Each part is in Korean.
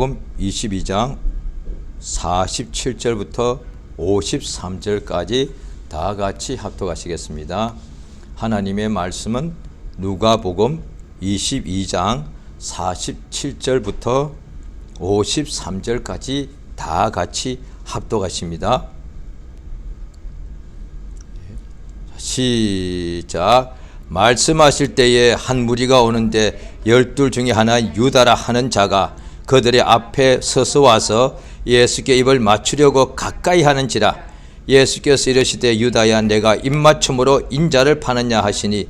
22장 47절부터 53절까지 다 같이 합독하시겠습니다. 하나님의 말씀은 누가복음 22장 47절부터 53절까지 다 같이 합독하십니다. 시작. 말씀하실 때에 한 무리가 오는데 12 중에 하나 유다라 하는 자가 그들의 앞에 서서 와서 예수께 입을 맞추려고 가까이 하는지라. 예수께서 이르시되 유다야 내가 입맞춤으로 인자를 파느냐 하시니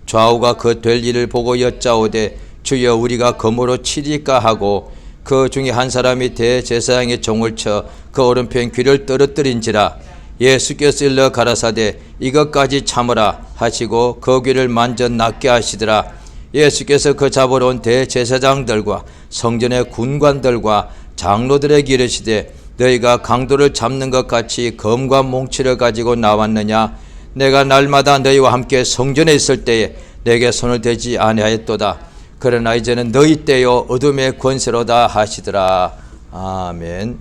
좌우가 그 될 일을 보고 여짜오되 주여 우리가 검으로 치리까 하고 그 중에 한 사람이 대제사장의 종을 쳐 그 오른편 귀를 떨어뜨린지라. 예수께서 일러 가라사대 이것까지 참으라 하시고 그 귀를 만져 낫게 하시더라. 예수께서 그 잡으러 온 대제사장들과 성전의 군관들과 장로들에게 이르시되 너희가 강도를 잡는 것 같이 검과 몽치를 가지고 나왔느냐. 내가 날마다 너희와 함께 성전에 있을 때에 내게 손을 대지 아니하였도다. 그러나 이제는 너희 때요 어둠의 권세로다 하시더라. 아멘.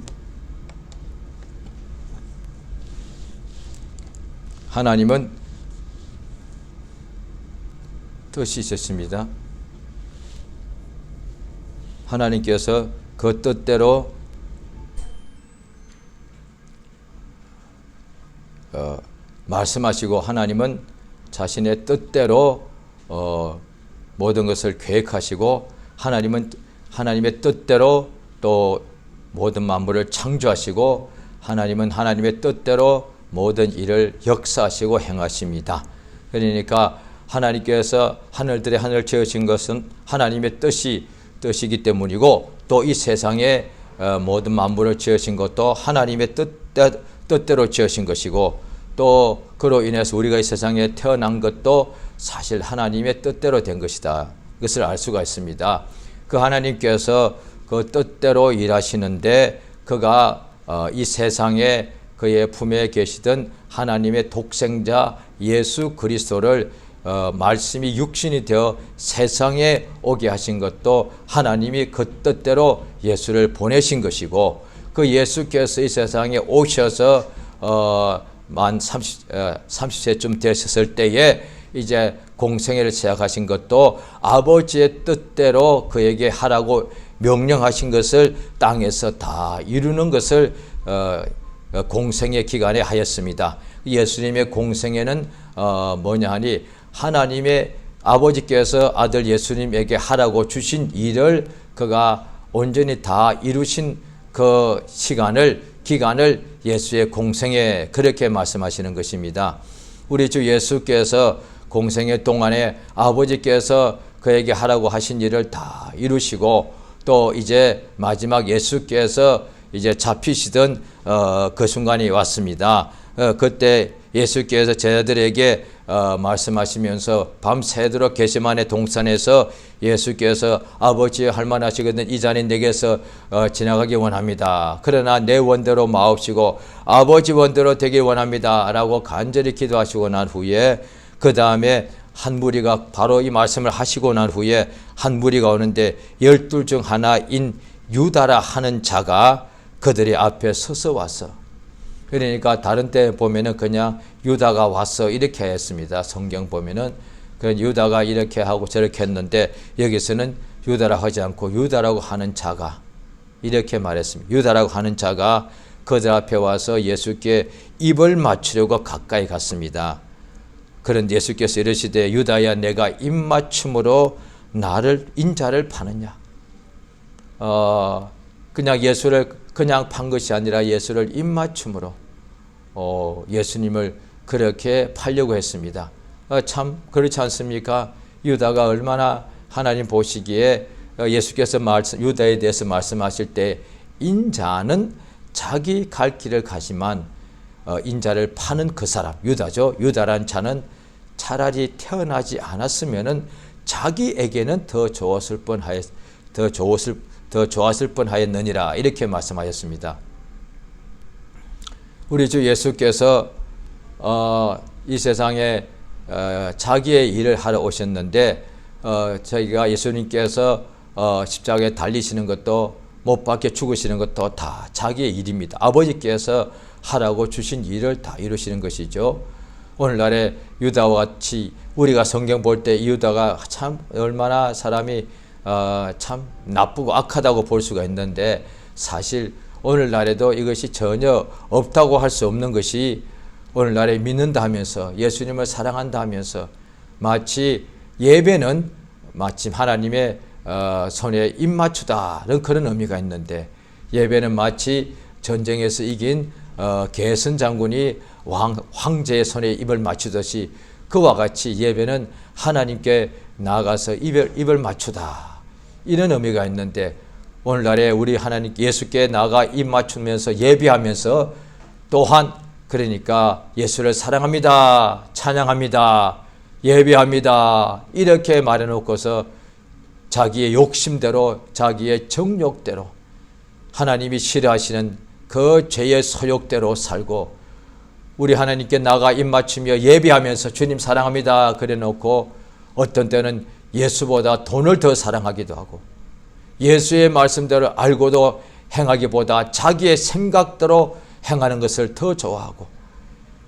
하나님은 뜻이 있었습니다. 하나님께서 그 뜻대로 말씀하시고 하나님은 자신의 뜻대로 모든 것을 계획하시고 하나님은 하나님의 뜻대로 또 모든 만물을 창조하시고 하나님은 하나님의 뜻대로 모든 일을 역사하시고 행하십니다. 그러니까 하나님께서 하늘들의 하늘을 지으신 것은 하나님의 뜻이기 때문이고 또 이 세상의 모든 만물을 지으신 것도 하나님의 뜻대로 지으신 것이고 또 그로 인해서 우리가 이 세상에 태어난 것도 사실 하나님의 뜻대로 된 것이다. 그것을 알 수가 있습니다. 그 하나님께서 그 뜻대로 일하시는데 그가 이 세상에 그의 품에 계시던 하나님의 독생자 예수 그리스도를 말씀이 육신이 되어 세상에 오게 하신 것도 하나님이 그 뜻대로 예수를 보내신 것이고 그 예수께서 이 세상에 오셔서 만 30세쯤 되셨을 때에 이제 공생애를 시작하신 것도 아버지의 뜻대로 그에게 하라고 명령하신 것을 땅에서 다 이루는 것을 공생애 기간에 하였습니다. 예수님의 공생애는 뭐냐 하니 하나님의 아버지께서 아들 예수님에게 하라고 주신 일을 그가 온전히 다 이루신 그 기간을 예수의 공생애 그렇게 말씀하시는 것입니다. 우리 주 예수께서 공생애 동안에 아버지께서 그에게 하라고 하신 일을 다 이루시고 또 이제 마지막 예수께서 이제 잡히시던 그 순간이 왔습니다. 그때 예수께서 제자들에게 말씀하시면서 밤새도록 겟세마네 동산에서 예수께서 아버지의 할 만하시거든 이 잔이 내게서 지나가기 원합니다. 그러나 내 원대로 마옵시고 아버지 원대로 되길 원합니다. 라고 간절히 기도하시고 난 후에 그 다음에 한 무리가 바로 이 말씀을 하시고 난 후에 한 무리가 오는데 12 중 하나인 유다라 하는 자가 그들의 앞에 서서 왔어. 그러니까 다른 때 보면은 그냥 유다가 왔어 이렇게 했습니다. 성경 보면은 그 유다가 이렇게 하고 저렇게 했는데 여기서는 유다라고 하지 않고 유다라고 하는 자가 이렇게 말했습니다. 유다라고 하는 자가 그들 앞에 와서 예수께 입을 맞추려고 가까이 갔습니다. 그런데 예수께서 이르시되 유다야 내가 입맞춤으로 나를 인자를 파느냐. 그냥 예수를 그냥 판 것이 아니라 예수를 입맞춤으로 예수님을 그렇게 팔려고 했습니다. 참 그렇지 않습니까? 유다가 얼마나 하나님 보시기에 예수께서 유다에 대해서 말씀하실 때 인자는 자기 갈 길을 가지만 인자를 파는 그 사람 유다죠. 유다란 자는 차라리 태어나지 않았으면은 자기에게는 더 좋았을 뻔하였느니라 이렇게 말씀하셨습니다. 우리 주 예수께서 이 세상에 자기의 일을 하러 오셨는데 저희가 예수님께서 십자가에 달리시는 것도 못 박혀 죽으시는 것도 다 자기의 일입니다. 아버지께서 하라고 주신 일을 다 이루시는 것이죠. 오늘날에 유다와 같이 우리가 성경 볼 때 유다가 참 얼마나 사람이 참 나쁘고 악하다고 볼 수가 있는데, 사실 오늘날에도 이것이 전혀 없다고 할 수 없는 것이, 오늘날에 믿는다 하면서 예수님을 사랑한다 하면서 마치 예배는 마침 하나님의 손에 입맞추다는 그런 의미가 있는데, 예배는 마치 전쟁에서 이긴 게슨 장군이 황제의 손에 입을 맞추듯이 그와 같이 예배는 하나님께 나아가서 입을 맞추다, 이런 의미가 있는데, 오늘날에 우리 하나님 예수께 나아가 입 맞추면서 예배하면서 또한 그러니까 예수를 사랑합니다, 찬양합니다, 예배합니다 이렇게 말해놓고서 자기의 욕심대로 자기의 정욕대로 하나님이 싫어하시는 그 죄의 소욕대로 살고, 우리 하나님께 나가 입맞추며 예배하면서 주님 사랑합니다 그래놓고 어떤 때는 예수보다 돈을 더 사랑하기도 하고, 예수의 말씀대로 알고도 행하기보다 자기의 생각대로 행하는 것을 더 좋아하고,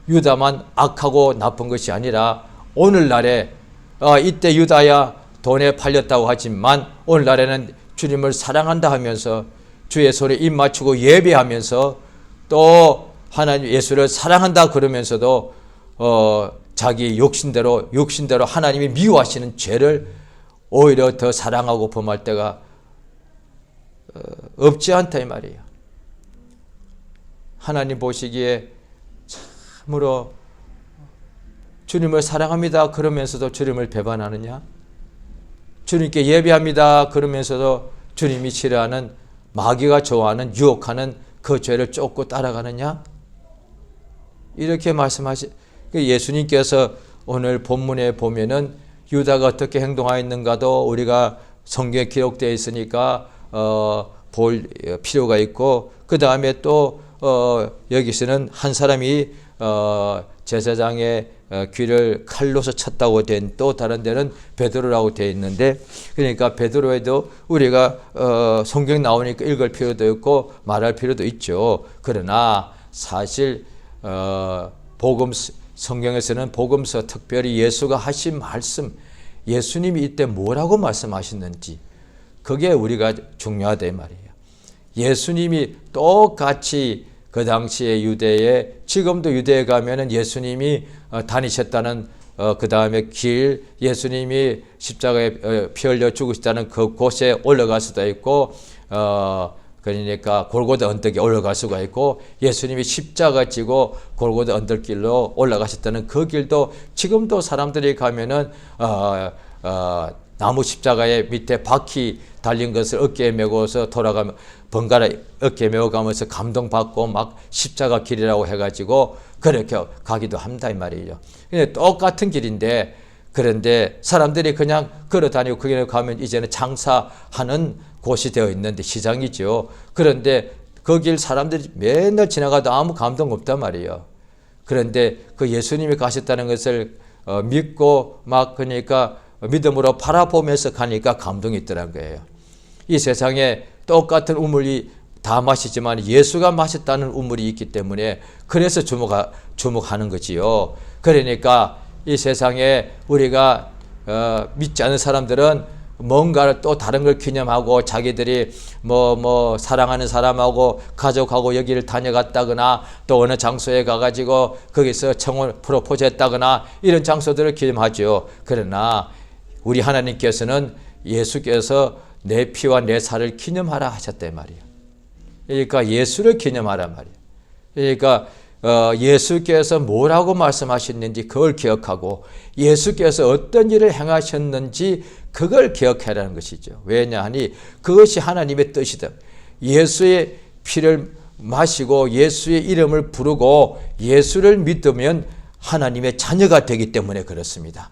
유다만 악하고 나쁜 것이 아니라 오늘날에 이때 유다야 돈에 팔렸다고 하지만 오늘날에는 주님을 사랑한다 하면서 주의 손에 입 맞추고 예배하면서 또 하나님 예수를 사랑한다 그러면서도 자기 욕심대로 하나님이 미워하시는 죄를 오히려 더 사랑하고 범할 때가 없지 않다 이 말이에요. 하나님 보시기에 참으로 주님을 사랑합니다 그러면서도 주님을 배반하느냐? 주님께 예배합니다 그러면서도 주님이 싫어하는, 마귀가 좋아하는, 유혹하는 그 죄를 쫓고 따라가느냐? 이렇게 말씀하시. 예수님께서 오늘 본문에 보면은 유다가 어떻게 행동하였는가도 우리가 성경에 기록되어 있으니까 볼 필요가 있고, 그 다음에 또 여기서는 한 사람이 제사장의 귀를 칼로서 쳤다고 된, 또 다른 데는 베드로라고 되어 있는데, 그러니까 베드로에도 우리가 성경 나오니까 읽을 필요도 있고 말할 필요도 있죠. 그러나 사실 성경에서는 복음서 특별히 예수가 하신 말씀, 예수님이 이때 뭐라고 말씀하셨는지 그게 우리가 중요하다 이 말이에요. 예수님이 똑같이 그 당시에 유대에, 지금도 유대에 가면은 예수님이 다니셨다는 그 다음에 길, 예수님이 십자가에 피 흘려 죽으셨다는 그 곳에 올라갈 수도 있고, 그러니까 골고다 언덕에 올라갈 수가 있고, 예수님이 십자가 지고 골고다 언덕길로 올라가셨다는 그 길도 지금도 사람들이 가면은 나무 십자가의 밑에 바퀴 달린 것을 어깨에 메고서 돌아가면 번갈아 어깨에 메고 가면서 감동받고 막 십자가 길이라고 해가지고 그렇게 가기도 합니다 이 말이죠. 근데 똑같은 길인데, 그런데 사람들이 그냥 걸어 다니고 거기에 가면 이제는 장사하는 곳이 되어 있는데, 시장이죠. 그런데 그 길 사람들이 맨날 지나가도 아무 감동 없단 말이에요. 그런데 그 예수님이 가셨다는 것을 믿고 막 그러니까 믿음으로 바라보면서 가니까 감동이 있더란 거예요. 이 세상에 똑같은 우물이 다 마시지만 예수가 마셨다는 우물이 있기 때문에 그래서 주목하는 거지요. 그러니까 이 세상에 우리가 믿지 않는 사람들은 뭔가를 또 다른 걸 기념하고 자기들이 뭐 사랑하는 사람하고 가족하고 여기를 다녀갔다거나 또 어느 장소에 가가지고 거기서 청혼 프로포즈 했다거나 이런 장소들을 기념하죠. 그러나 우리 하나님께서는 예수께서 내 피와 내 살을 기념하라 하셨단 말이에요. 그러니까 예수를 기념하라 말이에요. 그러니까 예수께서 뭐라고 말씀하셨는지 그걸 기억하고 예수께서 어떤 일을 행하셨는지 그걸 기억하라는 것이죠. 왜냐하니 그것이 하나님의 뜻이다. 예수의 피를 마시고 예수의 이름을 부르고 예수를 믿으면 하나님의 자녀가 되기 때문에 그렇습니다.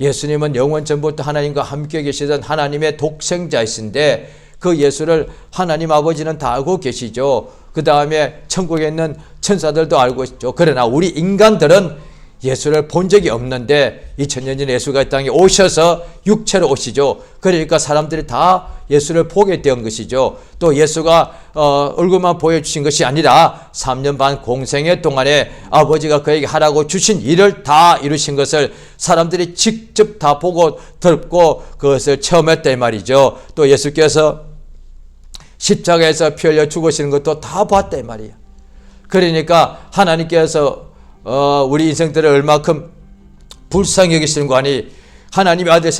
예수님은 영원 전부터 하나님과 함께 계시던 하나님의 독생자이신데 그 예수를 하나님 아버지는 다 알고 계시죠. 그 다음에 천국에 있는 천사들도 알고 있죠. 그러나 우리 인간들은 예수를 본 적이 없는데 2000년 전에 예수가 이 땅에 오셔서 육체로 오시죠. 그러니까 사람들이 다 예수를 보게 된 것이죠. 또 예수가 얼굴만 보여주신 것이 아니라 3년 반 공생애 동안에 아버지가 그에게 하라고 주신 일을 다 이루신 것을 사람들이 직접 다 보고 듣고 그것을 체험했단 말이죠. 또 예수께서 십자가에서 피 흘려 죽으시는 것도 다 봤단 말이에요. 그러니까 하나님께서 우리 인생들을 얼마큼 불쌍히 여기시는 거 아니, 하나님의 아들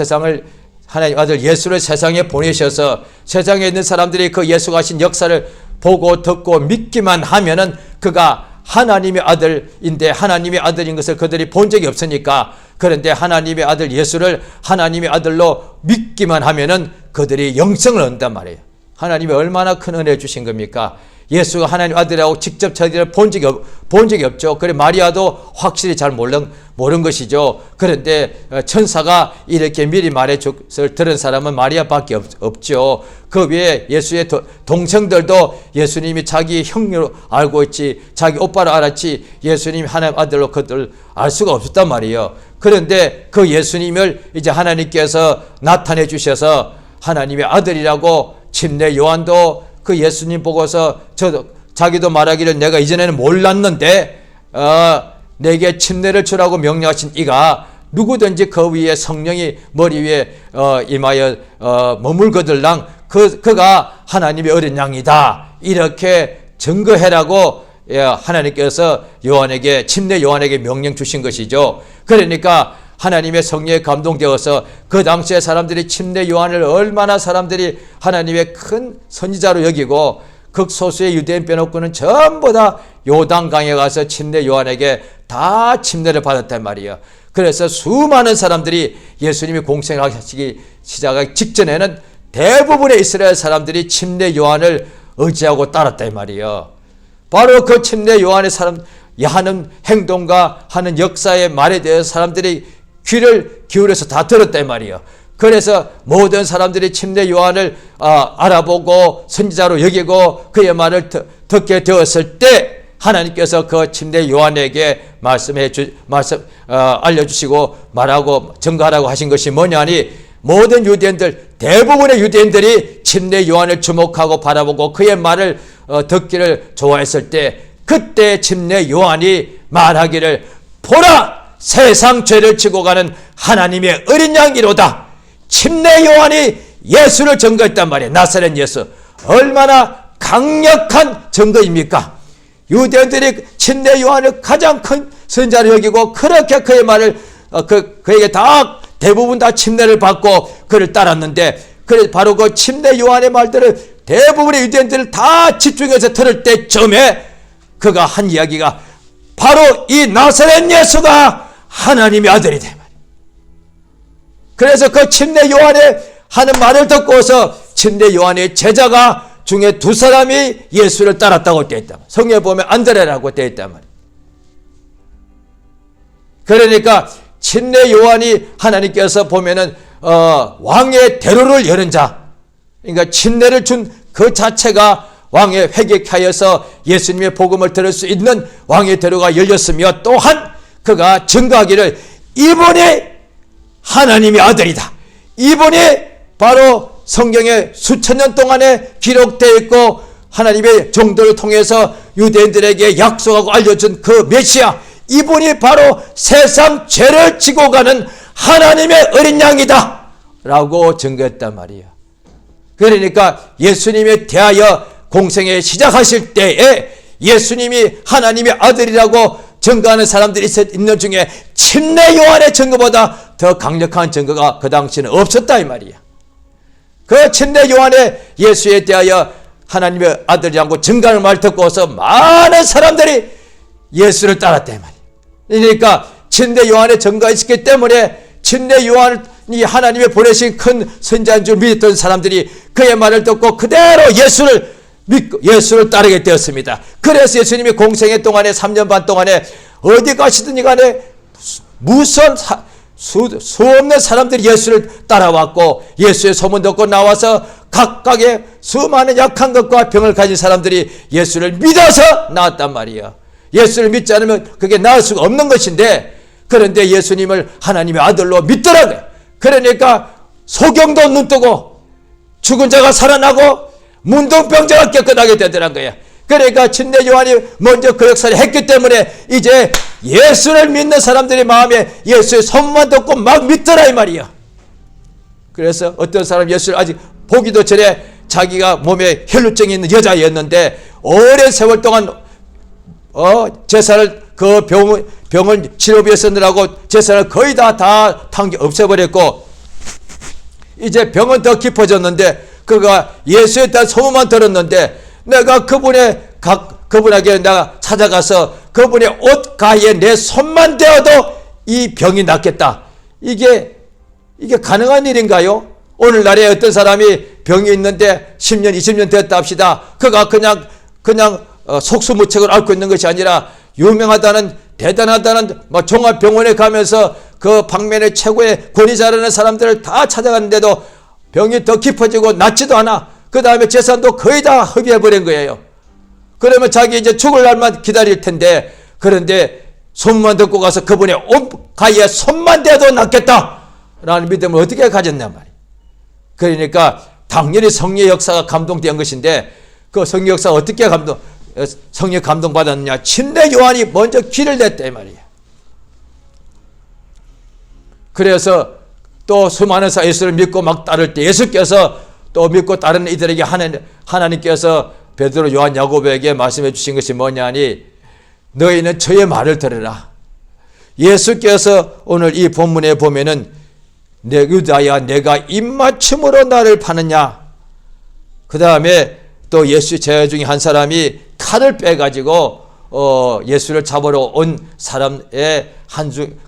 하나님 아들 예수를 세상에 보내셔서 세상에 있는 사람들이 그 예수가 하신 역사를 보고 듣고 믿기만 하면은 그가 하나님의 아들인데 하나님의 아들인 것을 그들이 본 적이 없으니까, 그런데 하나님의 아들 예수를 하나님의 아들로 믿기만 하면은 그들이 영생을 얻는단 말이에요. 하나님이 얼마나 큰 은혜 주신 겁니까? 예수가 하나님 아들이라고 직접 저희들을 본 적이 없죠. 그래 마리아도 확실히 잘 모르는 것이죠. 그런데 천사가 이렇게 미리 말해줬을 들은 사람은 마리아밖에 없죠. 그 외에 예수의 동생들도 예수님이 자기 형으로 알고 있지, 자기 오빠로 알았지, 예수님이 하나님 아들로 그들 알 수가 없었단 말이에요. 그런데 그 예수님을 이제 하나님께서 나타내 주셔서 하나님의 아들이라고, 침례 요한도 그 예수님 보고서 자기도 말하기를 내가 이전에는 몰랐는데 내게 침례를 주라고 명령하신 이가 누구든지 그 위에 성령이 머리 위에 임하여 머물거들랑 그가 하나님의 어린 양이다, 이렇게 증거해라고 하나님께서 요한에게, 침례 요한에게 명령 주신 것이죠. 그러니까 하나님의 성령에 감동되어서 그 당시에 사람들이 침례 요한을 얼마나 사람들이 하나님의 큰 선지자로 여기고, 극소수의 유대인 빼놓고는 전부 다 요단강에 가서 침례 요한에게 다 침례를 받았단 말이에요. 그래서 수많은 사람들이 예수님이 공생하시기 시작하기 직전에는 대부분의 이스라엘 사람들이 침례 요한을 의지하고 따랐단 말이에요. 바로 그 침례 요한의 하는 행동과 하는 역사의 말에 대해서 사람들이 귀를 기울여서 다 들었단 말이에요. 그래서 모든 사람들이 침례 요한을 알아보고 선지자로 여기고 그의 말을 듣게 되었을 때 하나님께서 그 침례 요한에게 알려주시고 말하고 증거하라고 하신 것이 뭐냐니, 모든 유대인들, 대부분의 유대인들이 침례 요한을 주목하고 바라보고 그의 말을 듣기를 좋아했을 때, 그때 침례 요한이 말하기를 보라, 세상 죄를 지고 가는 하나님의 어린 양이로다. 침례 요한이 예수를 증거했단 말이에요. 나사렛 예수. 얼마나 강력한 증거입니까? 유대인들이 침례 요한을 가장 큰 선자로 여기고 그렇게 그의 말을 그에게 다 대부분 다 침례를 받고 그를 따랐는데, 그래 바로 그 침례 요한의 말들을 대부분의 유대인들을 다 집중해서 들을 때쯤에 그가 한 이야기가 바로 이 나사렛 예수가 하나님의 아들이다. 그래서 그 침례 요한의 하는 말을 듣고서 침례 요한의 제자가 중에 두 사람이 예수를 따랐다고 되어 있다. 성경에 보면 안드레라고 되어 있단 말이에요. 그러니까 침례 요한이 하나님께서 보면은 왕의 대로를 여는 자, 그러니까 침례를 준 그 자체가 왕의 회개하여서 예수님의 복음을 들을 수 있는 왕의 대로가 열렸으며, 또한 그가 증거하기를 이분이 하나님의 아들이다. 이분이 바로 성경에 수천 년 동안에 기록되어 있고 하나님의 종들을 통해서 유대인들에게 약속하고 알려준 그 메시아, 이분이 바로 세상 죄를 지고 가는 하나님의 어린 양이다 라고 증거했단 말이에요. 그러니까 예수님에 대하여 공생에 시작하실 때에 예수님이 하나님의 아들이라고 증거하는 사람들이 있는 중에 침례 요한의 증거보다 더 강력한 증거가 그 당시에는 없었다 이 말이야. 그 침례 요한의 예수에 대하여 하나님의 아들이라고 증거하는 말 듣고서 많은 사람들이 예수를 따랐다 이 말이야. 그러니까 침례 요한의 증거가 있었기 때문에 침례 요한이 하나님의 보내신 큰 선지자인 줄 믿었던 사람들이 그의 말을 듣고 그대로 예수를 믿고 예수를 따르게 되었습니다. 그래서 예수님이 공생애 동안에 3년 반 동안에 어디 가시든지 간에 무슨 수 없는 사람들이 예수를 따라왔고, 예수의 소문 듣고 나와서 각각의 수많은 약한 것과 병을 가진 사람들이 예수를 믿어서 나왔단 말이에요. 예수를 믿지 않으면 그게 나을 수가 없는 것인데, 그런데 예수님을 하나님의 아들로 믿더라고요. 그러니까 소경도 눈뜨고 죽은 자가 살아나고 문둥병자가 깨끗하게 되더라고요. 그러니까 침례 요한이 먼저 그 역사를 했기 때문에 이제 예수를 믿는 사람들의 마음에 예수의 소문만 듣고 막 믿더라 이 말이야. 그래서 어떤 사람 예수를 아직 보기도 전에 자기가 몸에 혈루증이 있는 여자였는데 오랜 세월 동안 재산을 그 병을 치료비에 쓰느라고 재산을 거의 다 없애버렸고 이제 병은 더 깊어졌는데 그가 예수에 대한 소문만 들었는데 내가 그분에게 내가 찾아가서 그분의 옷 가에 내 손만 대어도 이 병이 낫겠다. 이게 가능한 일인가요? 오늘날에 어떤 사람이 병이 있는데 10년, 20년 됐다 합시다. 그가 그냥 속수무책을 앓고 있는 것이 아니라 유명하다는 대단하다는 종합병원에 가면서 그 방면의 최고의 권위자라는 사람들을 다 찾아갔는데도 병이 더 깊어지고 낫지도 않아. 그 다음에 재산도 거의 다 흡입해버린 거예요. 그러면 자기 이제 죽을 날만 기다릴 텐데 그런데 소문만 듣고 가서 그분의 옷 가에 손만 대도 낫겠다 라는 믿음을 어떻게 가졌냐 말이에요. 그러니까 당연히 성령의 역사가 감동된 것인데 그 성령 역사가 어떻게 성령 감동받았느냐. 침례 요한이 먼저 길을 냈다 이 말이에요. 그래서 또 수많은 사람 예수를 믿고 막 따를 때 예수께서 또 믿고 따르는 이들에게 하나님께서 베드로, 요한, 야고보에게 말씀해 주신 것이 뭐냐니 너희는 저의 말을 들으라. 예수께서 오늘 이 본문에 보면은 내 유다야 내가 입맞춤으로 나를 파느냐. 그 다음에 또 예수 제자 중에 한 사람이 칼을 빼가지고 예수를 잡으러 온 사람의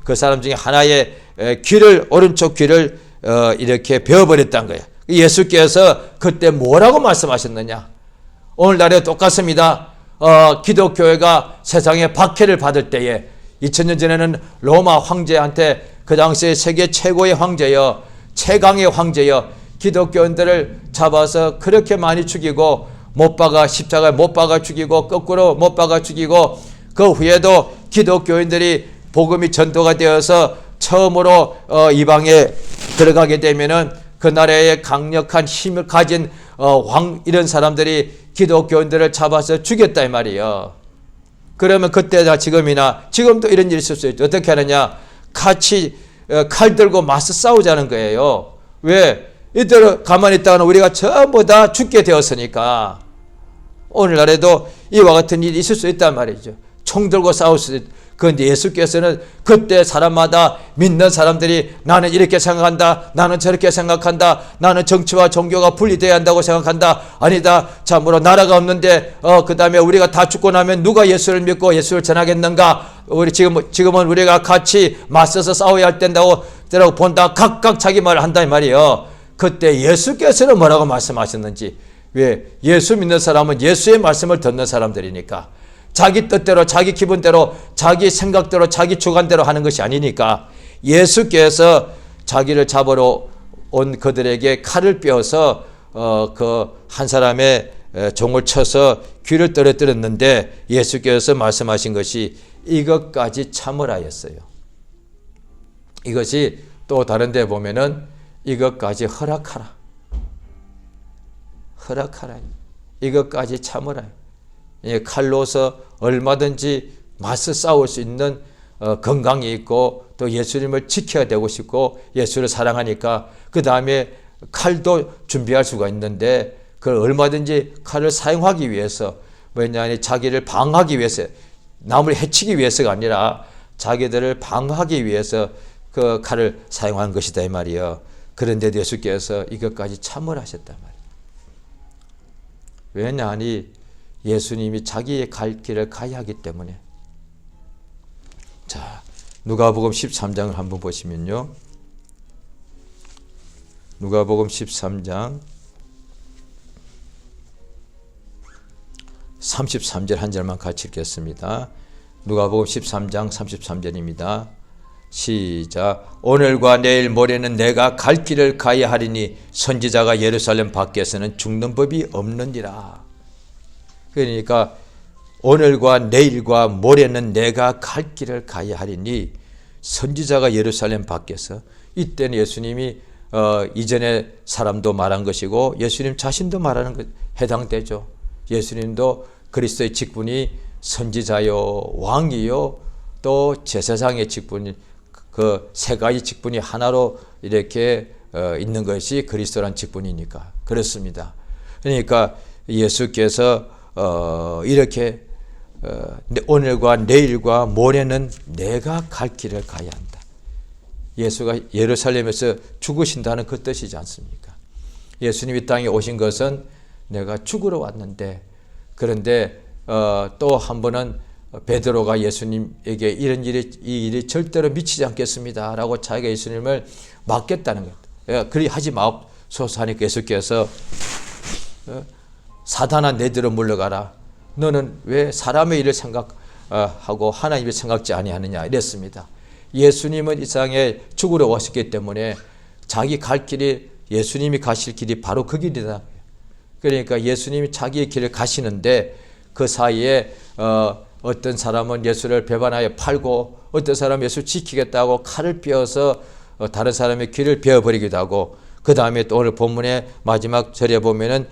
그 사람 중에 하나의 오른쪽 귀를 이렇게 베어버렸다는 거예요. 예수께서 그때 뭐라고 말씀하셨느냐. 오늘날에 똑같습니다. 기독교회가 세상에 박해를 받을 때에 2000년 전에는 로마 황제한테 그 당시에 세계 최고의 황제여 최강의 황제여 기독교인들을 잡아서 그렇게 많이 죽이고 십자가에 못 박아 죽이고 거꾸로 못 박아 죽이고 그 후에도 기독교인들이 복음이 전도가 되어서 처음으로 이방에 들어가게 되면은 그 나라의 강력한 힘을 가진 이런 사람들이 기독교인들을 잡아서 죽였다 이 말이에요. 그러면 그때나 지금도 이런 일이 있을 수 있죠. 어떻게 하느냐. 같이 칼 들고 맞서 싸우자는 거예요. 왜? 이들 가만히 있다가는 우리가 전부 다 죽게 되었으니까. 오늘날에도 이와 같은 일이 있을 수 있단 말이죠. 총 들고 싸울 수 있. 그런데 예수께서는 그때 사람마다 믿는 사람들이 나는 이렇게 생각한다. 나는 저렇게 생각한다. 나는 정치와 종교가 분리되어야 한다고 생각한다. 아니다. 참으로 나라가 없는데 그 다음에 우리가 다 죽고 나면 누가 예수를 믿고 예수를 전하겠는가. 지금은 우리가 같이 맞서서 싸워야 할 때라고 본다. 각각 자기 말을 한다 이 말이에요. 그때 예수께서는 뭐라고 말씀하셨는지. 왜? 예수 믿는 사람은 예수의 말씀을 듣는 사람들이니까. 자기 뜻대로 자기 기분대로 자기 생각대로 자기 주관대로 하는 것이 아니니까 예수께서 자기를 잡으러 온 그들에게 칼을 빼어서 그 한 사람의 종을 쳐서 귀를 떨어뜨렸는데 예수께서 말씀하신 것이 이것까지 참으라였어요. 이것이 또 다른 데 보면은 이것까지 허락하라. 이것까지 참으라. 칼로서 얼마든지 맞서 싸울 수 있는 건강이 있고 또 예수님을 지켜야 되고 싶고 예수를 사랑하니까 그 다음에 칼도 준비할 수가 있는데 그걸 얼마든지 칼을 사용하기 위해서 왜냐하면 자기를 방어하기 위해서 남을 해치기 위해서가 아니라 자기들을 방어하기 위해서 그 칼을 사용한 것이다 이 말이에요. 그런데도 예수께서 이것까지 참으라 하셨단 말이에요. 왜냐하니 예수님이 자기의 갈 길을 가야 하기 때문에. 자, 누가복음 13장을 한번 보시면요. 누가복음 13장 33절 한 절만 같이 읽겠습니다. 누가복음 13장 33절입니다. 시작. 오늘과 내일 모레는 내가 갈 길을 가야 하리니 선지자가 예루살렘 밖에서는 죽는 법이 없느니라. 그러니까 오늘과 내일과 모레는 내가 갈 길을 가야 하리니 선지자가 예루살렘 밖에서 이때는 예수님이 이전에 사람도 말한 것이고 예수님 자신도 말하는 것 해당되죠. 예수님도 그리스도의 직분이 선지자요 왕이요 또 제사장의 직분이 그 세 가지 직분이 하나로 이렇게 있는 것이 그리스도란 직분이니까 그렇습니다. 그러니까 예수께서 이렇게 오늘과 내일과 모레는 내가 갈 길을 가야 한다. 예수가 예루살렘에서 죽으신다는 그 뜻이지 않습니까? 예수님이 땅에 오신 것은 내가 죽으러 왔는데 그런데 또 한 번은 베드로가 예수님에게 이 일이 절대로 미치지 않겠습니다 라고 자기가 예수님을 막겠다는 것. 그리 하지 마옵소서 하니까 예수께서 사단아 내뒤로 물러가라. 너는 왜 사람의 일을 생각하고 하나님을 생각지 아니하느냐 이랬습니다. 예수님은 이 세상에 죽으러 오셨기 때문에 자기 갈 길이 예수님이 가실 길이 바로 그 길이다. 그러니까 예수님이 자기의 길을 가시는데 그 사이에 어떤 사람은 예수를 배반하여 팔고 어떤 사람은 예수 지키겠다고 칼을 삐어서 다른 사람의 귀를 베어버리기도 하고 그 다음에 또 오늘 본문의 마지막 절에 보면은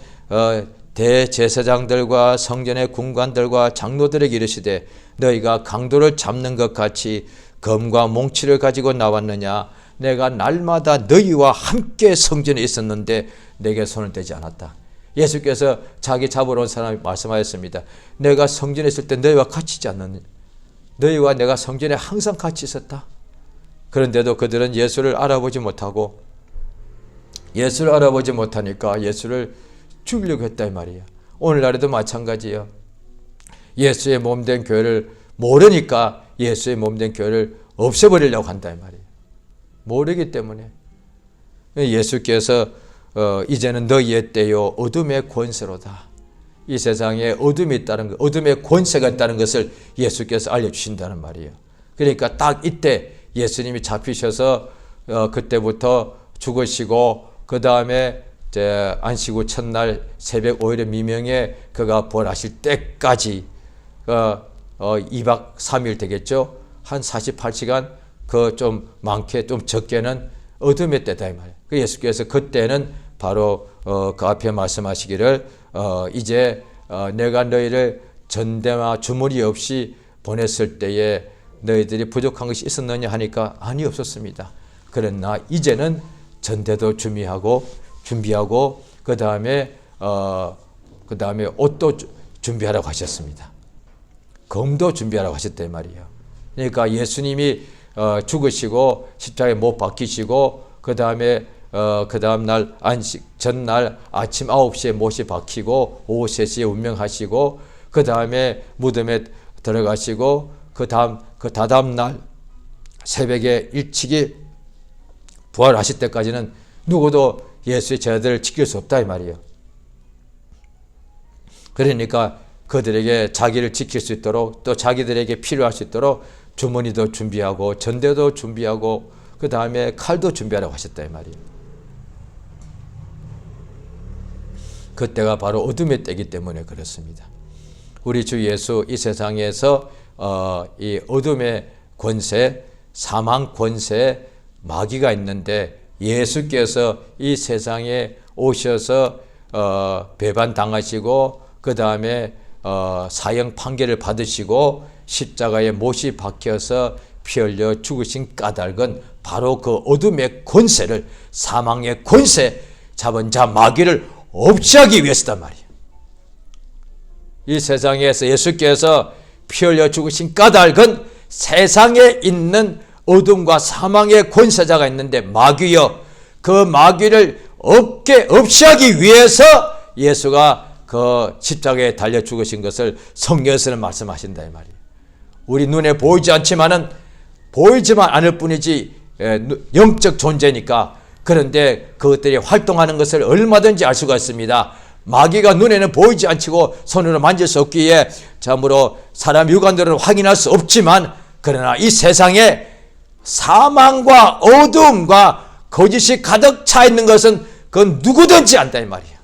대제사장들과 성전의 군관들과 장로들에게 이르시되 너희가 강도를 잡는 것 같이 검과 몽치를 가지고 나왔느냐. 내가 날마다 너희와 함께 성전에 있었는데 내게 손을 대지 않았다. 예수께서 자기 잡으러 온 사람이 말씀하였습니다. 내가 성전에 있을 때 너희와 같이 있지 않느냐. 너희와 내가 성전에 항상 같이 있었다. 그런데도 그들은 예수를 알아보지 못하고 예수를 알아보지 못하니까 예수를 죽이려고 했다 이 말이에요. 오늘날에도 마찬가지예요. 예수의 몸된 교회를 모르니까 예수의 몸된 교회를 없애버리려고 한다 이 말이에요. 모르기 때문에 예수께서 이제는 너희의 때요 어둠의 권세로다. 이 세상에 어둠이 있다는 것, 어둠의 권세가 있다는 것을 예수께서 알려주신다는 말이에요. 그러니까 딱 이때 예수님이 잡히셔서 그때부터 죽으시고 그 다음에 안식 후 첫날 새벽 5일의 미명에 그가 부활하실 때까지 2박 3일 되겠죠. 한 48시간 그 좀 많게 좀 적게는 어둠의 때다 이 말이에요. 예수께서 그때는 바로 그 앞에 말씀하시기를 이제 내가 너희를 전대와 주물이 없이 보냈을 때에 너희들이 부족한 것이 있었느냐 하니까 아니 없었습니다. 그러나 이제는 전대도 준비하고 그 다음에 옷도 준비하라고 하셨습니다. 검도 준비하라고 하셨단 말이에요. 그러니까 예수님이 죽으시고 십자가에 못 박히시고 그 다음 날 안식 전날 아침 9시에 못이 박히고 오후 3시에 운명하시고 그 다음에 무덤에 들어가시고 그 다다음 날 새벽에 일찍이 부활하실 때까지는 누구도 예수의 제자들을 지킬 수 없다 이 말이에요. 그러니까 그들에게 자기를 지킬 수 있도록 또 자기들에게 필요할 수 있도록 주머니도 준비하고 전대도 준비하고 그 다음에 칼도 준비하라고 하셨다 이 말이에요. 그때가 바로 어둠의 때이기 때문에 그렇습니다. 우리 주 예수 이 세상에서 이 어둠의 권세, 사망 권세, 마귀가 있는데 예수께서 이 세상에 오셔서 배반당하시고 그 다음에 사형 판결을 받으시고 십자가에 못이 박혀서 피 흘려 죽으신 까닭은 바로 그 어둠의 권세를 사망의 권세 잡은 자 마귀를 없애하기 위해서단 말이에요. 이 세상에서 예수께서 피 흘려 죽으신 까닭은 세상에 있는 어둠과 사망의 권세자가 있는데 마귀여 그 마귀를 없애하기 위해서 예수가 그 십자가에 달려 죽으신 것을 성경에서는 말씀하신다 이 말이에요. 우리 눈에 보이지 않지만은 보이지만 않을 뿐이지 영적 존재니까. 그런데 그것들이 활동하는 것을 얼마든지 알 수가 있습니다. 마귀가 눈에는 보이지 않고 손으로 만질 수 없기에 참으로 사람 육안으로는 확인할 수 없지만 그러나 이 세상에 사망과 어둠과 거짓이 가득 차 있는 것은 그건 누구든지 안다 이 말이에요.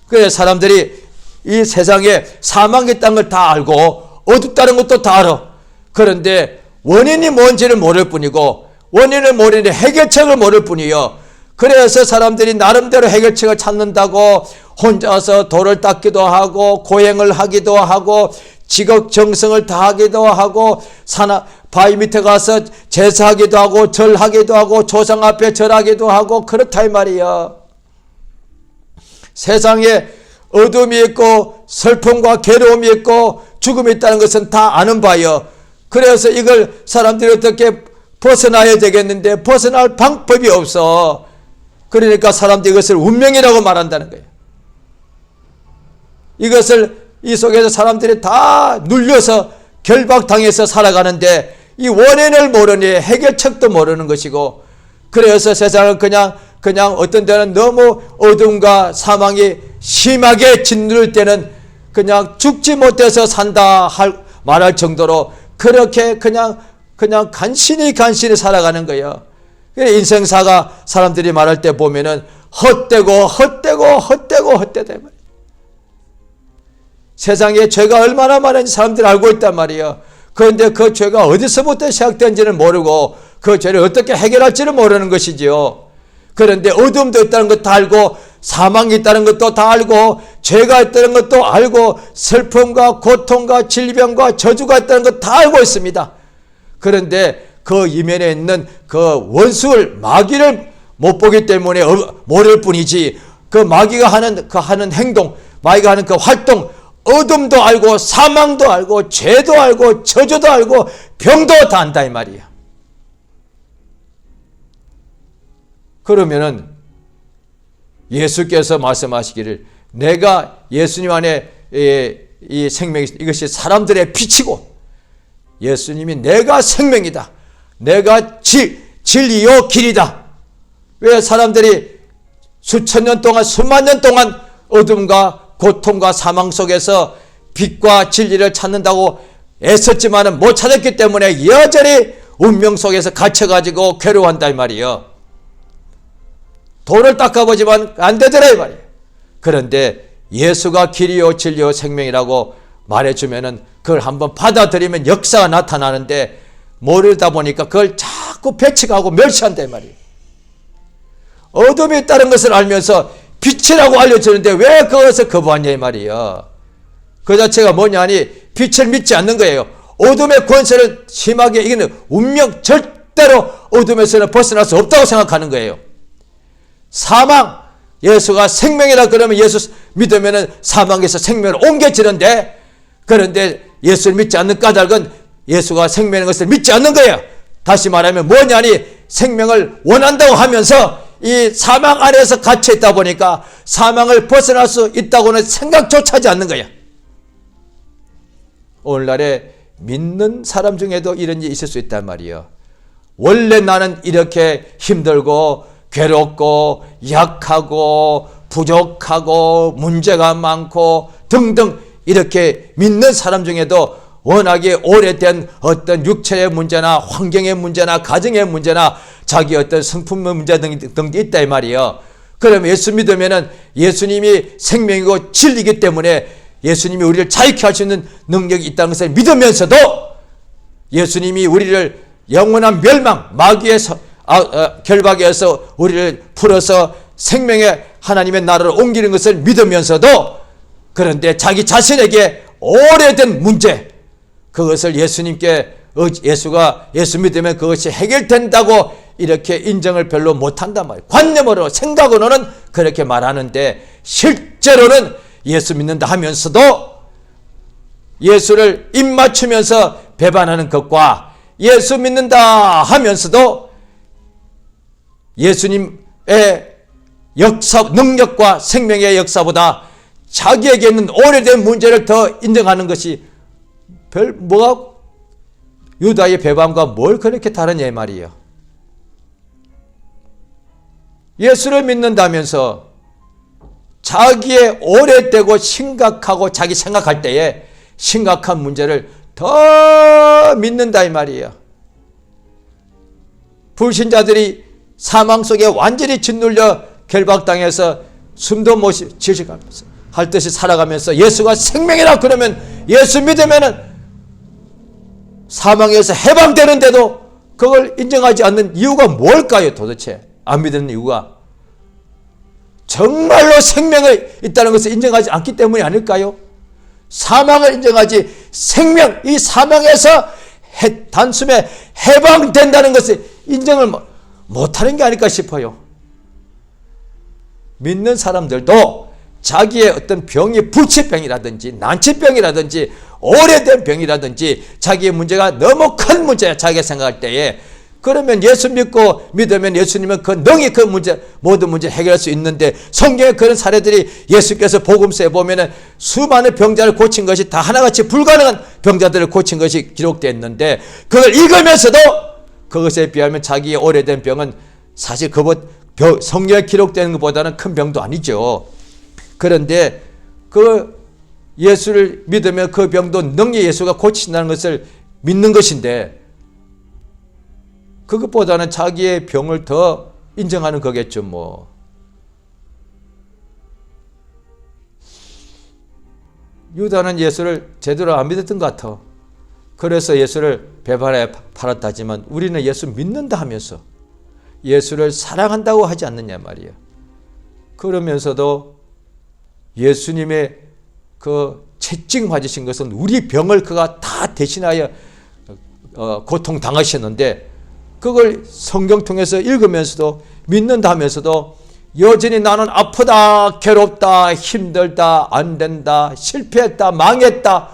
그래서 사람들이 이 세상에 사망이 있다는 걸 다 알고 어둡다는 것도 다 알아. 그런데 원인이 뭔지를 모를 뿐이고 원인을 모르니 해결책을 모를 뿐이요. 그래서 사람들이 나름대로 해결책을 찾는다고 혼자서 돌을 닦기도 하고 고행을 하기도 하고 지극정성을 다하기도 하고 바위 밑에 가서 제사하기도 하고 절하기도 하고 조상 앞에 절하기도 하고 그렇다 이 말이야. 세상에 어둠이 있고 슬픔과 괴로움이 있고 죽음이 있다는 것은 다 아는 바요. 그래서 이걸 사람들이 어떻게 벗어나야 되겠는데 벗어날 방법이 없어. 그러니까 사람들이 이것을 운명이라고 말한다는 거예요. 이것을 이 속에서 사람들이 다 눌려서 결박당해서 살아가는데 이 원인을 모르니 해결책도 모르는 것이고, 그래서 세상은 그냥 어떤 때는 너무 어둠과 사망이 심하게 짓누를 때는 그냥 죽지 못해서 산다 말할 정도로 그렇게 그냥 간신히 살아가는 거예요. 인생사가 사람들이 말할 때 보면은 헛되고 세상에 죄가 얼마나 많은지 사람들이 알고 있단 말이에요. 그런데 그 죄가 어디서부터 시작된지는 모르고 그 죄를 어떻게 해결할지를 모르는 것이지요. 그런데 어둠도 있다는 것도 알고 사망이 있다는 것도 다 알고 죄가 있다는 것도 알고 슬픔과 고통과 질병과 저주가 있다는 것 다 알고 있습니다. 그런데 그 이면에 있는 그 원수를 마귀를 못 보기 때문에 모를 뿐이지, 그 마귀가 하는 행동, 마귀가 하는 그 활동, 어둠도 알고 사망도 알고 죄도 알고 저주도 알고 병도 다 안다 이 말이야. 그러면은 예수께서 말씀하시기를 내가 예수님 안에 이 생명이 이것이 사람들의 빛이고 예수님이 내가 생명이다. 내가 진리요 길이다. 왜 사람들이 수천 년 동안 수만 년 동안 어둠과 고통과 사망 속에서 빛과 진리를 찾는다고 애썼지만은 못 찾았기 때문에 여전히 운명 속에서 갇혀가지고 괴로워한다 이 말이에요. 돌을 닦아보지만 안 되더라 이 말이에요. 그런데 예수가 길이요 진리요 생명이라고 말해주면은 그걸 한번 받아들이면 역사가 나타나는데 모르다 보니까 그걸 자꾸 배척하고 멸시한다 이 말이에요. 어둠이 있다는 것을 알면서 빛이라고 알려주는데 왜 그것을 거부하냐 이 말이에요. 그 자체가 뭐냐니 빛을 믿지 않는 거예요. 어둠의 권세를 심하게 이기는 운명, 절대로 어둠에서는 벗어날 수 없다고 생각하는 거예요. 사망, 예수가 생명이라 그러면 예수 믿으면 사망에서 생명을 옮겨지는데, 그런데 예수를 믿지 않는 까닭은 예수가 생명인 것을 믿지 않는 거예요. 다시 말하면 뭐냐니 생명을 원한다고 하면서 이 사망 안에서 갇혀 있다 보니까 사망을 벗어날 수 있다고는 생각조차 하지 않는 거야. 오늘날에 믿는 사람 중에도 이런 일이 있을 수 있단 말이에요. 원래 나는 이렇게 힘들고 괴롭고 약하고 부족하고 문제가 많고 등등 이렇게 믿는 사람 중에도 워낙에 오래된 어떤 육체의 문제나 환경의 문제나 가정의 문제나 자기 어떤 성품의 문제 등이 있다 이 말이에요. 그러면 예수 믿으면은 예수님이 생명이고 진리이기 때문에 예수님이 우리를 자유케 할 수 있는 능력이 있다는 것을 믿으면서도 예수님이 우리를 영원한 멸망, 마귀의 결박에서 우리를 풀어서 생명의 하나님의 나라로 옮기는 것을 믿으면서도, 그런데 자기 자신에게 오래된 문제, 그것을 예수님께 예수가 예수 믿으면 그것이 해결된다고 이렇게 인정을 별로 못한단 말이에요. 관념으로 생각으로는 그렇게 말하는데 실제로는 예수 믿는다 하면서도 예수를 입맞추면서 배반하는 것과 예수 믿는다 하면서도 예수님의 역사, 능력과 생명의 역사보다 자기에게 있는 오래된 문제를 더 인정하는 것이 뭐가 유다의 배반과 뭘 그렇게 다르냐 이 말이에요. 예수를 믿는다면서 자기의 오래되고 심각하고 자기 생각할 때에 심각한 문제를 더 믿는다 이 말이에요. 불신자들이 사망 속에 완전히 짓눌려 결박당해서 숨도 못 쉬어가면서 할 듯이 살아가면서 예수가 생명이라 그러면 예수 믿으면은 사망에서 해방되는데도 그걸 인정하지 않는 이유가 뭘까요? 도대체 안 믿는 이유가 정말로 생명이 있다는 것을 인정하지 않기 때문이 아닐까요? 사망을 인정하지 생명, 이 사망에서 단숨에 해방된다는 것을 인정을 못하는 게 아닐까 싶어요. 믿는 사람들도 자기의 어떤 병이 불치병이라든지 난치병이라든지 오래된 병이라든지 자기의 문제가 너무 큰 문제야 자기가 생각할 때에, 그러면 예수 믿고 믿으면 예수님은 그 능히 그 문제 모든 문제 해결할 수 있는데, 성경에 그런 사례들이 예수께서 복음서에 보면은 수많은 병자를 고친 것이 다 하나같이 불가능한 병자들을 고친 것이 기록되어 있는데, 그걸 읽으면서도 그것에 비하면 자기의 오래된 병은 사실 성경에 기록되는 것보다는 큰 병도 아니죠. 그런데 그 예수를 믿으면 그 병도 능히 예수가 고친다는 것을 믿는 것인데, 그것보다는 자기의 병을 더 인정하는 거겠죠. 뭐 유다는 예수를 제대로 안 믿었던 것 같아. 그래서 예수를 배반에 팔았다지만 우리는 예수 믿는다 하면서 예수를 사랑한다고 하지 않느냐 말이에요. 그러면서도 예수님의 그 채찍 맞으신 것은 우리 병을 그가 다 대신하여 고통당하셨는데, 그걸 성경 통해서 읽으면서도 믿는다 하면서도 여전히 나는 아프다, 괴롭다, 힘들다, 안 된다, 실패했다, 망했다.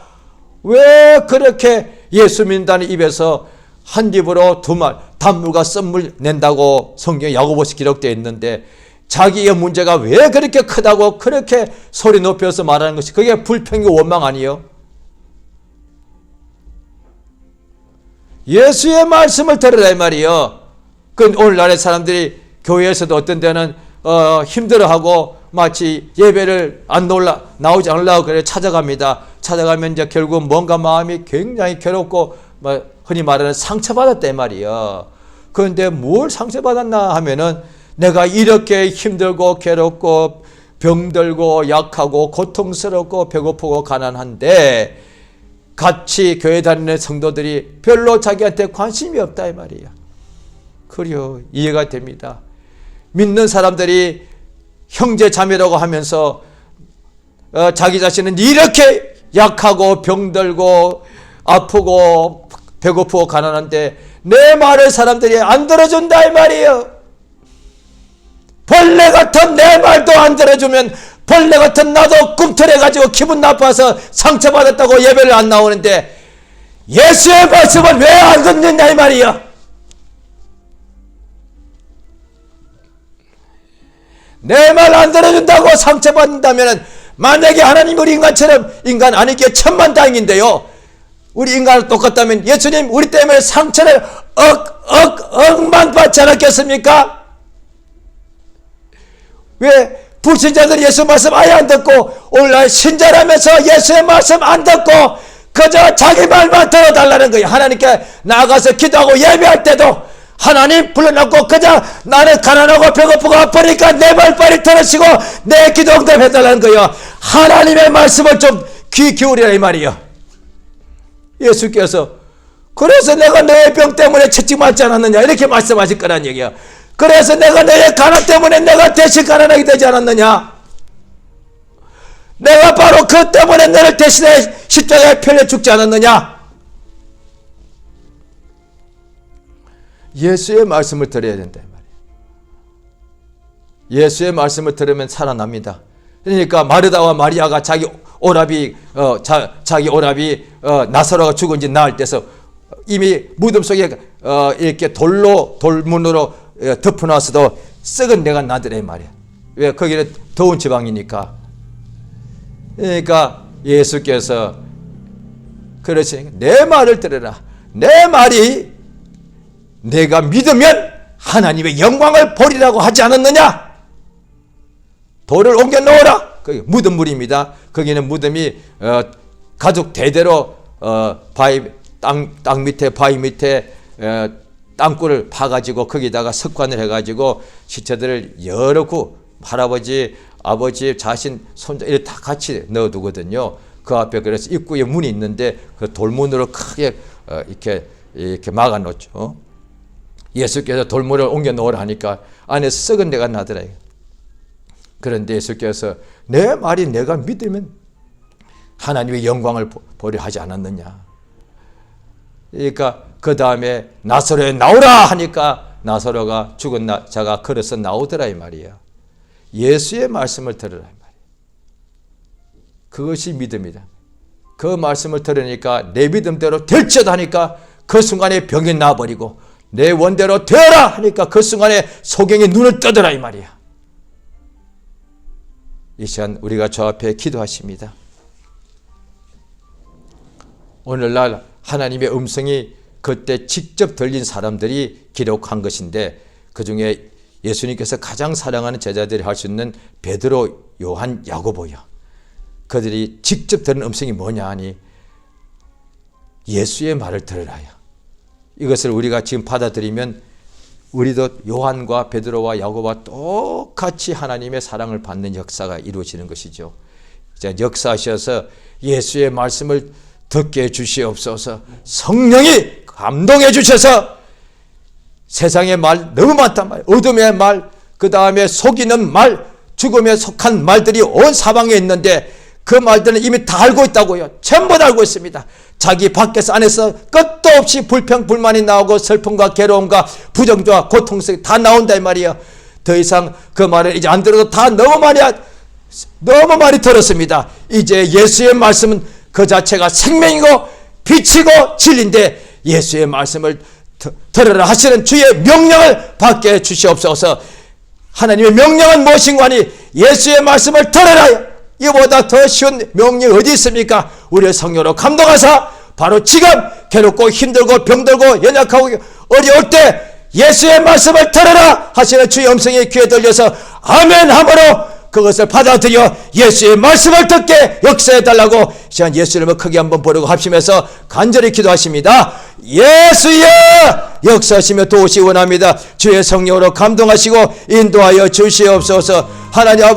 왜 그렇게 예수 믿는다는 입에서 한 입으로 두 말 단물과 쓴물 낸다고 성경 야고보서 기록되어 있는데, 자기의 문제가 왜 그렇게 크다고 그렇게 소리 높여서 말하는 것이 그게 불평이고 원망 아니에요? 예수의 말씀을 들으라 이 말이요. 그 오늘날의 사람들이 교회에서도 어떤 데는 힘들어하고 마치 예배를 나오지 않으려고 그래 찾아갑니다. 찾아가면 이제 결국 뭔가 마음이 굉장히 괴롭고 흔히 말하는 상처받았다 이 말이요. 그런데 뭘 상처받았나 하면은 내가 이렇게 힘들고 괴롭고 병들고 약하고 고통스럽고 배고프고 가난한데 같이 교회 다니는 성도들이 별로 자기한테 관심이 없다 이 말이야. 그래요. 이해가 됩니다. 믿는 사람들이 형제 자매라고 하면서 자기 자신은 이렇게 약하고 병들고 아프고 배고프고 가난한데 내 말을 사람들이 안 들어준다 이 말이에요. 벌레 같은 내 말도 안 들어주면 벌레 같은 나도 꿈틀해가지고 기분 나빠서 상처받았다고 예배를 안 나오는데 예수의 말씀을 왜 안 듣느냐 이 말이야. 내 말 안 들어준다고 상처받는다면 만약에 하나님 우리 인간처럼 인간 아니기에 천만다행인데요. 우리 인간과 똑같다면 예수님 우리 때문에 상처를 억만 받지 않았겠습니까? 왜 불신자들 예수 말씀 아예 안 듣고 오늘날 신자라면서 예수의 말씀 안 듣고 그저 자기 말만 들어달라는 거예요. 하나님께 나가서 기도하고 예배할 때도 하나님 불러놓고 그저 나는 가난하고 배고프고 아프니까 내 말 빨리 들으시고 내 기도 응답해달라는 거예요. 하나님의 말씀을 좀 귀 기울이라 이 말이에요. 예수께서 그래서 내가 너의 병 때문에 채찍 맞지 않았느냐 이렇게 말씀하실 거란 얘기야. 그래서 내가 너의 가난 때문에 내가 대신 가난하게 되지 않았느냐. 내가 바로 그 때문에 너를 대신해 십자가에 편려 죽지 않았느냐. 예수의 말씀을 들어야 된다 말이에요. 예수의 말씀을 들으면 살아납니다. 그러니까 마르다와 마리아가 자기 오라비 나사로가 죽은 지 나흘 때서 이미 무덤 속에 이렇게 돌문으로 덮어놨어도 썩은 내가 나더래 말이야. 왜? 거기는 더운 지방이니까. 그러니까 예수께서 그러시니까 내 말을 들으라. 내 말이 내가 믿으면 하나님의 영광을 보리라고 하지 않았느냐. 돌을 옮겨 놓으라. 거기 무덤물입니다. 거기는 무덤이 가족 대대로 땅 밑에 바위 밑에 땅굴을 파가지고 거기다가 석관을 해가지고 시체들을 여러 구 할아버지, 아버지, 자신, 손자 이렇게 다 같이 넣어두거든요. 그 앞에 그래서 입구에 문이 있는데 그 돌문으로 크게 이렇게 막아놓죠. 예수께서 돌무를 옮겨 놓으라 하니까 안에서 썩은 데가 나더라. 그런데 예수께서 내 말이 내가 믿으면 하나님의 영광을 보려 하지 않았느냐. 그러니까 그 다음에 나사로에 나오라 하니까 나사로가 죽은 자가 걸어서 나오더라 이 말이야. 예수의 말씀을 들으라 이 말이야. 그것이 믿음이다. 그 말씀을 들으니까 내 믿음대로 될지어다 하니까 그 순간에 병이 나버리고 내 원대로 되어라 하니까 그 순간에 소경이 눈을 뜨더라 이 말이야. 이 시간 우리가 저 앞에 기도하십니다. 오늘날 하나님의 음성이 그때 직접 들린 사람들이 기록한 것인데 그 중에 예수님께서 가장 사랑하는 제자들이 할 수 있는 베드로, 요한, 야고보요. 그들이 직접 들은 음성이 뭐냐 하니 예수의 말을 들으라요. 이것을 우리가 지금 받아들이면 우리도 요한과 베드로와 야고보와 똑같이 하나님의 사랑을 받는 역사가 이루어지는 것이죠. 역사하셔서 예수의 말씀을 듣게 해주시옵소서. 성령이 감동해 주셔서 세상의 말 너무 많단 말이에요. 어둠의 말, 그 다음에 속이는 말, 죽음에 속한 말들이 온 사방에 있는데 그 말들은 이미 다 알고 있다고요. 전부 다 알고 있습니다. 자기 밖에서 안에서 끝도 없이 불평, 불만이 나오고 슬픔과 괴로움과 부정과 고통성이 다 나온다 이 말이에요. 더 이상 그 말을 이제 안 들어도 다 너무 많이 들었습니다. 이제 예수의 말씀은 그 자체가 생명이고 빛이고 진리인데 예수의 말씀을 들으라 하시는 주의 명령을 받게 해 주시옵소서. 하나님의 명령은 무엇인가 하니 예수의 말씀을 들으라. 이보다 더 쉬운 명령이 어디 있습니까? 우리의 성령으로 감동하사 바로 지금 괴롭고 힘들고 병들고 연약하고 어려울 때 예수의 말씀을 들으라 하시는 주의 음성이 귀에 들려서 아멘 함으로 그것을 받아들여 예수의 말씀을 듣게 역사해달라고 시간 예수 이름을 크게 한번 부르고 합심해서 간절히 기도하십니다. 예수여 역사하시며 도우시 원합니다. 주의 성령으로 감동하시고 인도하여 주시옵소서. 하나님 아버지